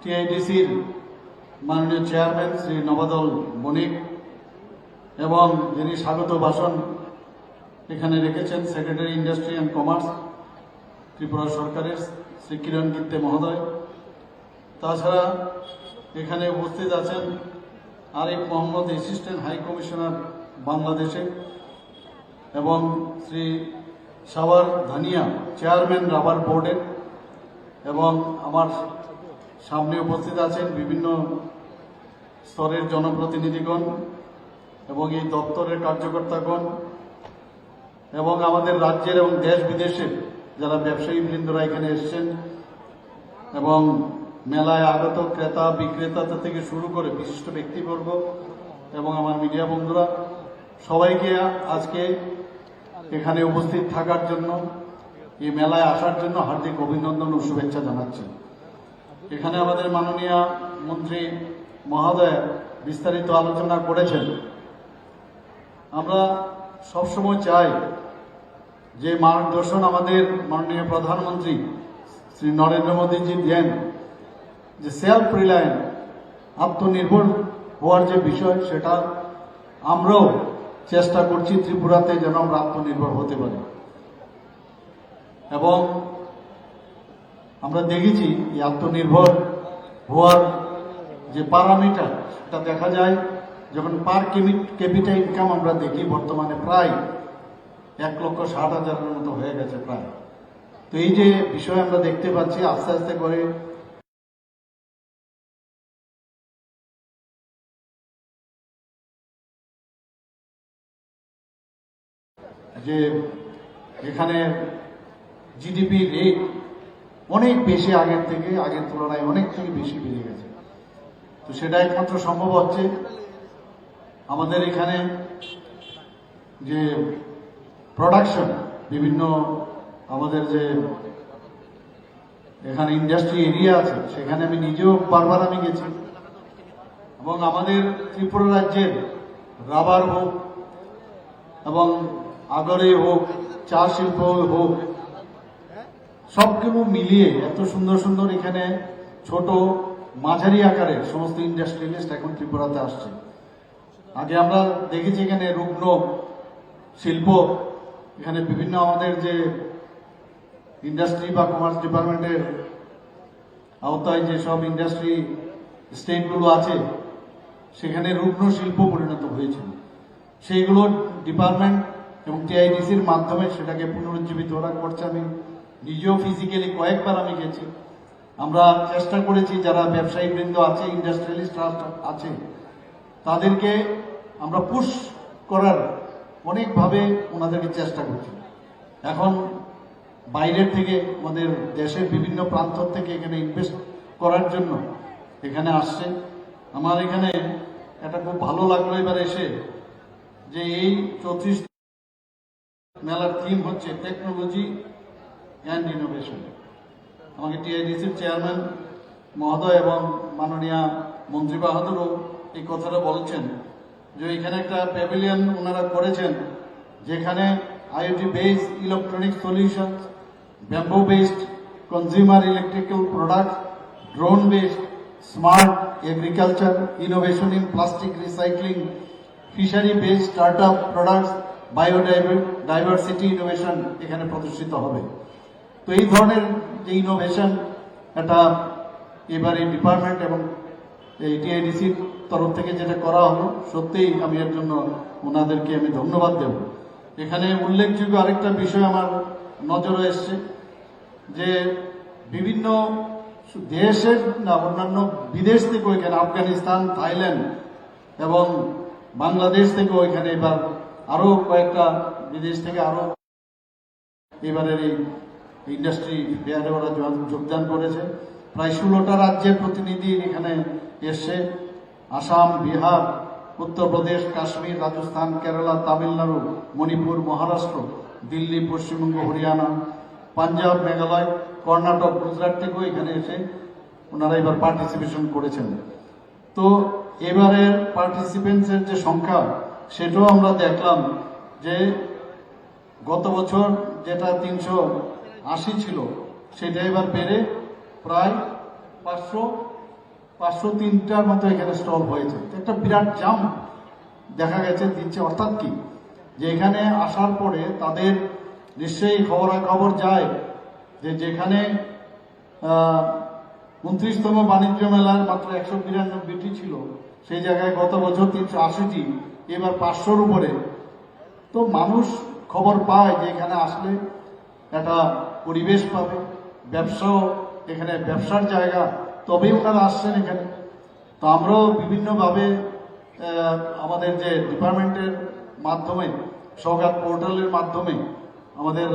টিআইডিসির মাননীয় চেয়ারম্যান শ্রী নবাদল বণিক এবং যিনি স্বাগত ভাষণ এখানে রেখেছেন secretary industry and commerce Tripura সরকারের শ্রী কিরণ গিত্তে মহোদয়। তাছাড়া এখানে উপস্থিত আছেন Arif Mohammad, assistant high commissioner বাংলাদেশে, এবং শ্রী সাওয়ার ধানিয়া, চেয়ারম্যান রাবার বোর্ডের, এবং আমার সামনে উপস্থিত আছেন বিভিন্ন স্তরের জনপ্রতিনিধিগণ এবং এই দপ্তরের কার্যকর্তাগণ এবং আমাদের রাজ্যের এবং দেশ বিদেশের যারা ব্যবসায়ী বৃন্দরা এখানে এসেছেন এবং মেলায় আগত ক্রেতা বিক্রেতা থেকে শুরু করে বিশিষ্ট ব্যক্তিবর্গ এবং আমার মিডিয়া বন্ধুরা, সবাইকে আজকে এখানে উপস্থিত থাকার জন্য, এই মেলায় আসার জন্য হার্দিক অভিনন্দন ও শুভেচ্ছা জানাচ্ছি। এখানে আমাদের মাননীয় মন্ত্রী মহোদয় বিস্তারিত আলোচনা করেছেন। আমরা সবসময় চাই যে মার্গদর্শন আমাদের মাননীয় প্রধানমন্ত্রী শ্রী নরেন্দ্র মোদীজি দেন, যে সেলফ রিলায়েন্ট, আত্মনির্ভর হওয়ার যে বিষয়, সেটা আমরাও চেষ্টা করছি ত্রিপুরাতে যেন আমরা আত্মনির্ভর হতে পারি। এবং আমরা দেখেছি এই আত্মনির্ভর হওয়ার যে প্যারামিটার, সেটা দেখা যায় যখন পার ক্যাপিটা ইনকাম আমরা দেখি বর্তমানে প্রায় 1,60,000-এর মতো হয়ে গেছে প্রায়। তো এই যে বিষয় আমরা দেখতে পাচ্ছি আস্তে আস্তে করে যে এখানে জিডিপি রেট অনেক বেশি আগের তুলনায় অনেক থেকে বেশি বেড়ে গেছে। তো সেটা একমাত্র সম্ভব হচ্ছে আমাদের এখানে যে প্রোডাকশন, বিভিন্ন আমাদের যে এখানে ইন্ডাস্ট্রি এরিয়া আছে, সেখানে আমি নিজেও বারবার আমি গেছি, এবং আমাদের ত্রিপুরা রাজ্যের রাবার হোক এবং আগরে হোক, চা শিল্প হোক, সবগুলো মিলিয়ে এত সুন্দর সুন্দর এখানে ছোট মাঝারি আকারের সমস্ত ইন্ডাস্ট্রিয়ালিস্ট এখন ত্রিপুরাতে আসছে। আগে আমরা দেখেছি এখানে রুগ্ন শিল্প, এখানে বিভিন্ন আমাদের যে ইন্ডাস্ট্রি বা কমার্স ডিপার্টমেন্টের আওতায় যেসব ইন্ডাস্ট্রি স্টেটগুলো আছে, সেখানে রুগ্ন শিল্প পরিণত হয়েছিল। সেইগুলো ডিপার্টমেন্ট এবং টিআইডিসির মাধ্যমে সেটাকে পুনরুজ্জীবিত করছে। আমি নিজেও ফিজিক্যালি কয়েকবার আমি গেছি। আমরা চেষ্টা করেছি যারা ব্যবসায়ী বৃন্দ আছে, ইন্ডাস্ট্রিয়ালিস্ট আছে, তাদেরকে আমরা পুশ করার অনেকভাবে ওনাদেরকে চেষ্টা করছি। এখন বাইরের থেকে আমাদের দেশের বিভিন্ন প্রান্ত থেকে এখানে ইনভেস্ট করার জন্য এখানে আসছে। আমার এখানে একটা খুব ভালো লাগলো এবার এসে, যে এই 34 মেলার থিম হচ্ছে টেকনোলজি অ্যান্ড ইনোভেশন। আমাকে টিআইডিসির চেয়ারম্যান মহোদয় এবং মাননীয় মন্ত্রী বাহাদুরও এই কথাটা বলছেন, যে এখানে একটা প্যাভিলিয়ন ওনারা করেছেন, যেখানে IoT based electronic solution, bamboo based consumer electrical product, drone based smart agriculture, innovation in plastic recycling, fishery based startup products, biodiversity innovation এখানে প্রদর্শিত হবে। তো এই ধরনের যে ইনোভেশন, এটা এবারে ডিপার্টমেন্ট এবং এই টিআইডিসির তরফ থেকে যেটা করা হলো, সত্যিই আমি এর জন্য ওনাদেরকে আমি ধন্যবাদ দেব। এখানে উল্লেখযোগ্য আরেকটা বিষয় আমার নজরে এসছে, যে বিভিন্ন দেশের না অন্যান্য বিদেশ থেকেও এখানে আফগানিস্তান, থাইল্যান্ড এবং বাংলাদেশ থেকেও এখানে এবার আরো কয়েকটা বিদেশ থেকে আরো এবারের এই ইন্ডাস্ট্রি ফেয়ারে ওরা যোগদান করেছে। প্রায় 16টা রাজ্যের প্রতিনিধি এখানে এসছে। আসাম, বিহার, উত্তরপ্রদেশ, কাশ্মীর, রাজস্থান, কেরালা, তামিলনাড়ু, মণিপুর, মহারাষ্ট্র, দিল্লি, পশ্চিমবঙ্গ, হরিয়ানা, পাঞ্জাব, মেঘালয়, কর্ণাটক, গুজরাট থেকেও এখানে এসে ওনারা এবার পার্টিসিপেশন করেছেন। তো এবারের পার্টিসিপেন্টসের যে সংখ্যা, সেটাও আমরা দেখলাম যে গত বছর যেটা 380 ছিল, সেটা এবার বেড়ে প্রায় 500 503টার মতো এখানে স্টল হয়েছে। একটা বিরাট জাম দেখা গেছে দিচ্ছে। অর্থাৎ কি, যে এখানে আসার পরে তাদের নিশ্চয়ই খবরাখবর যায় যে যেখানে 29তম বাণিজ্য মেলার মাত্র 192টি ছিল, সেই জায়গায় গত বছর 380টি, এবার 500-র উপরে। তো মানুষ খবর পায় যে এখানে আসলে একটা পরিবেশ পাবে, ব্যবসাও এখানে ব্যবসার জায়গা, তবেই ওনারা আসছেন এখানে। তো আমরাও বিভিন্নভাবে আমাদের যে ডিপার্টমেন্টের মাধ্যমে, সওগাত পোর্টালের মাধ্যমে আমাদের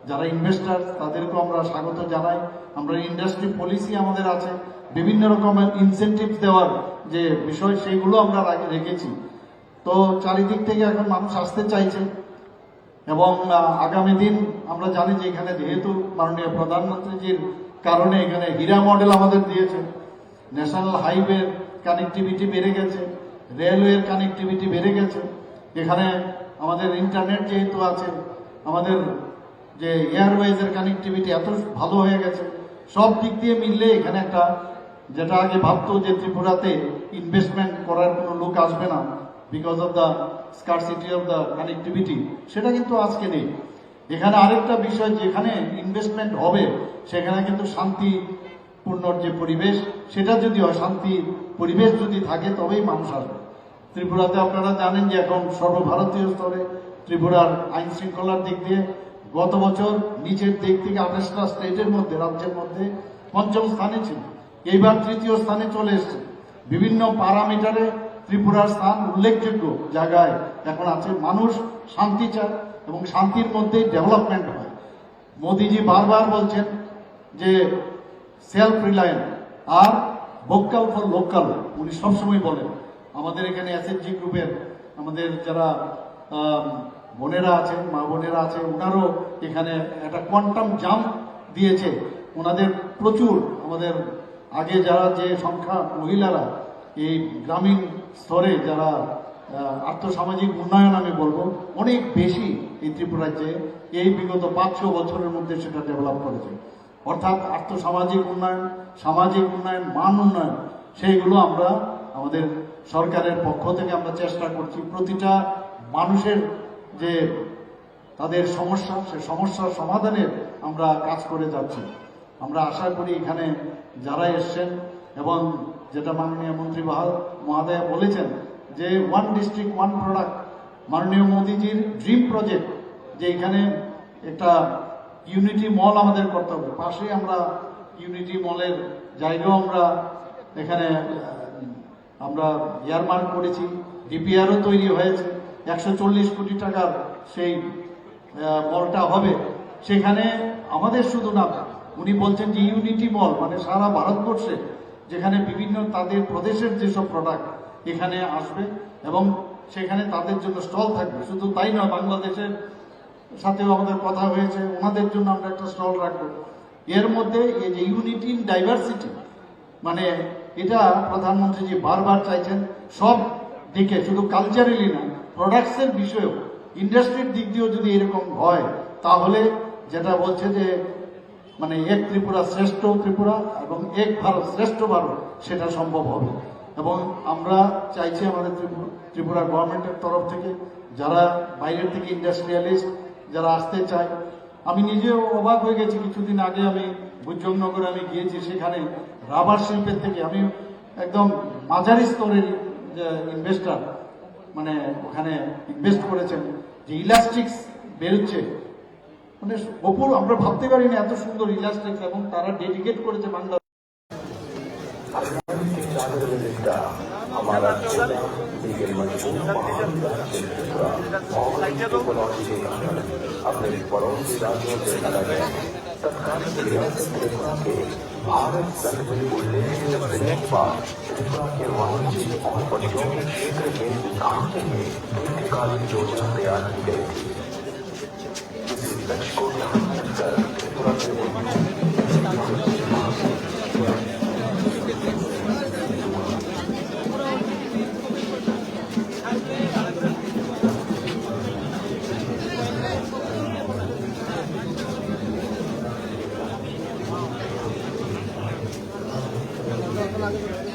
যারা ইনভেস্টার তাদেরকেও আমরা স্বাগত জানাই। আমরা ইন্ডাস্ট্রি পলিসি আমাদের আছে, বিভিন্ন রকমের ইনসেন্টিভ দেওয়ার যে বিষয়, সেইগুলো আমরা রেখেছি। তো চারিদিক থেকে এখন মানুষ আসতে চাইছে এবং আগামী দিন আমরা জানি যে এখানে যেহেতু মাননীয় প্রধানমন্ত্রীজির কারণে এখানে হীরা মডেল আমাদের দিয়েছে, ন্যাশনাল হাইওয়ের কানেক্টিভিটি বেড়ে গেছে, রেলওয়ের কানেক্টিভিটি বেড়ে গেছে, এখানে আমাদের ইন্টারনেট যেহেতু আছে, আমাদের যে এয়ারওয়েজের কানেক্টিভিটি এত ভালো হয়ে গেছে, সব দিক দিয়ে মিললে এখানে একটা, যেটা আগে ভাবতো যে ত্রিপুরাতে ইনভেস্টমেন্ট করার কোনো লোক আসবে না because of the scarcity of the connectivity, সেটা কিন্তু আজকে নেই। এখানে আরেকটা বিষয়, যেখানে ইনভেস্টমেন্ট হবে সেখানে কিন্তু শান্তিপূর্ণ যে পরিবেশ, সেটা যদি হয়, শান্তি পরিবেশ যদি থাকে, তবেই মানুষ আসবে। ত্রিপুরাতে আপনারা জানেন যে এখন সর্বভারতীয় স্তরে ত্রিপুরার আইন শৃঙ্খলার দিক দিয়ে গত বছর নিচের দিক থেকে 28টা স্টেটের মধ্যে, রাজ্যের মধ্যে 5ম স্থানে ছিল, এইবার 3য় স্থানে চলে এসছে। বিভিন্ন প্যারামিটারে ত্রিপুরার স্থান উল্লেখযোগ্য জায়গায় এখন আছে। মানুষ শান্তি চায় এবং শান্তির মধ্যেই ডেভেলপমেন্ট হয়। মোদিজি বারবার বলছেন যে self reliant R vocal for local, উনি সবসময় বলেন। আমাদের এখানে এসএসজি গ্রুপের আমাদের যারা বোনেরা আছেন, মা বোনেরা আছে, ওনারও এখানে একটা কোয়ান্টাম জাম্প দিয়েছে। ওনাদের প্রচুর, আমাদের আগে যারা যে সংখ্যা মহিলারা এই গ্রামীণ স্তরে যারা আর্থসামাজিক উন্নয়ন আমি বলবো অনেক বেশি এই ত্রিপুরাজ্যে এই বিগত 500 বছরের মধ্যে সেটা ডেভেলপ করেছে। অর্থাৎ আর্থসামাজিক উন্নয়ন, সামাজিক উন্নয়ন, মান উন্নয়ন, সেইগুলো আমরা আমাদের সরকারের পক্ষ থেকে আমরা চেষ্টা করছি। প্রতিটা মানুষের যে তাদের সমস্যা, সে সমস্যার সমাধানের আমরা কাজ করে যাচ্ছি। আমরা আশা করি এখানে যারা এসছেন, এবং যেটা মাননীয় মন্ত্রী মহোদয়া বলেছেন যে 1 ডিস্ট্রিক্ট 1 প্রোডাক্ট, মাননীয় মোদীজির ড্রিম প্রজেক্ট, যে এখানে একটা ইউনিটি মল আমাদের করতে হবে। পাশে আমরা ইউনিটি মলের জায়গাও আমরা এখানে আমরা ইয়ারমার্ক করেছি, ডিপিআরও তৈরি হয়েছে। 140 কোটি টাকার সেই মলটা হবে। সেখানে আমাদের শুধু না, উনি বলছেন যে ইউনিটি মল মানে সারা ভারতবর্ষে, যেখানে বিভিন্ন তাদের প্রদেশের যেসব প্রোডাক্ট এখানে আসবে এবং সেখানে তাদের জন্য স্টল থাকবে। শুধু তাই নয়, বাংলাদেশের সাথেও আমাদের কথা হয়েছে, ওনাদের জন্য আমরা একটা স্টল রাখবো। এর মধ্যে এই যে ইউনিটি ইন ডাইভার্সিটি, মানে এটা প্রধানমন্ত্রীজি বারবার চাইছেন সব দিকে, শুধু কালচারালি না, প্রোডাক্টসের বিষয়েও, ইন্ডাস্ট্রির দিক দিয়েও যদি এরকম হয়, তাহলে যেটা বলছে যে মানে এক ত্রিপুরা শ্রেষ্ঠ ত্রিপুরা এবং এক ভারত শ্রেষ্ঠ ভারত, সেটা সম্ভব হবে। এবং আমরা চাইছি আমাদের ত্রিপুরা গভর্নমেন্টের তরফ থেকে যারা বাইরের থেকে ইন্ডাস্ট্রিয়ালিস্ট যারা আসতে চায়, আমি নিজেও অবাক হয়ে গেছি। কিছুদিন আগে আমি ভুজঙ্গনগরে আমি গিয়েছি, সেখানে রাবার শিল্পের থেকে আমি একদম মাঝারি স্তরের ইনভেস্টার মানে ওখানে ইনভেস্ট করেছেন, যে ইলাস্টিক্স বেরোচ্ছে, মানে অপূর্ব, আমরা ভাবতে পারি না এত সুন্দর ইলাস্টিক্স, এবং তারা ডেডিকেট করেছে বাংলা। हमारा अपने पड़ोसी राज्यों से भारत संघ में उल्लेख पर त्रिपुरा के वाणिज्य और औद्योगिक क्षेत्र के विकास के लिए दीर्घकालीन योजना तैयार की गई थी। इस लक्ष्य को ध्यान रखकर त्रिपुरा के লাগে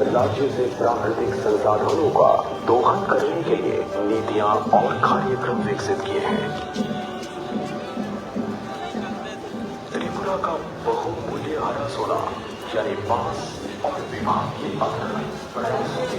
राज्य से प्राकृतिक संसाधनों का दोहन करने के लिए नीतियां और कार्यक्रम विकसित किए हैं। त्रिपुरा का बहुमूल्य हरा सोना यानी बांस और विभाग के अंदर प्रयासों के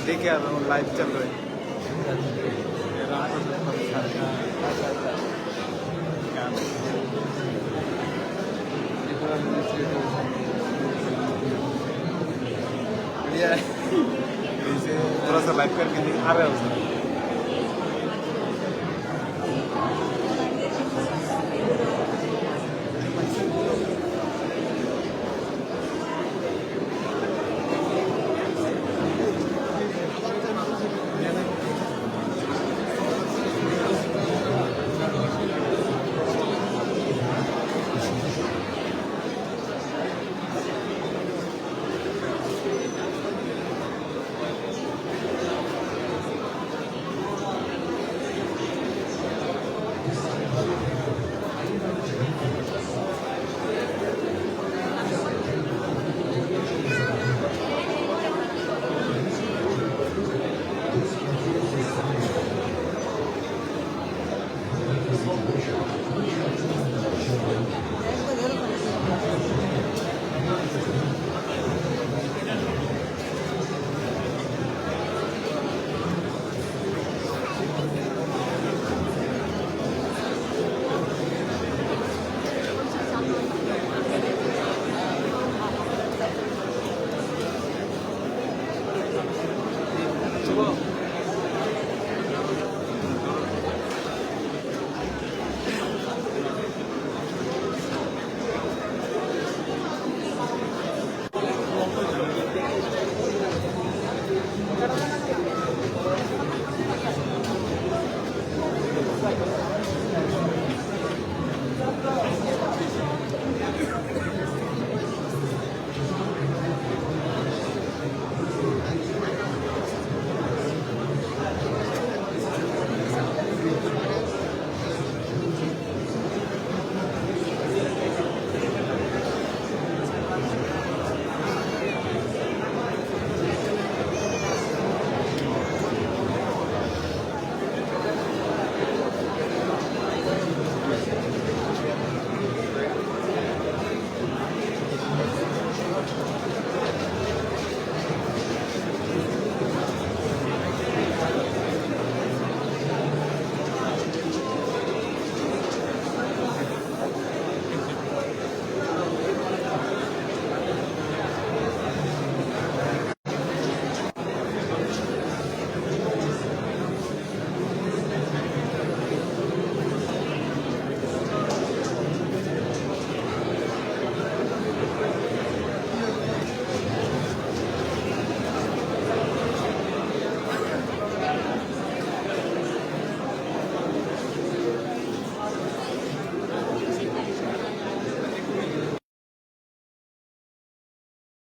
देखे आ रहा हूँ लाइव चल रहा है थोड़ा सा लाइव करके दिखा रहे हैं उसमें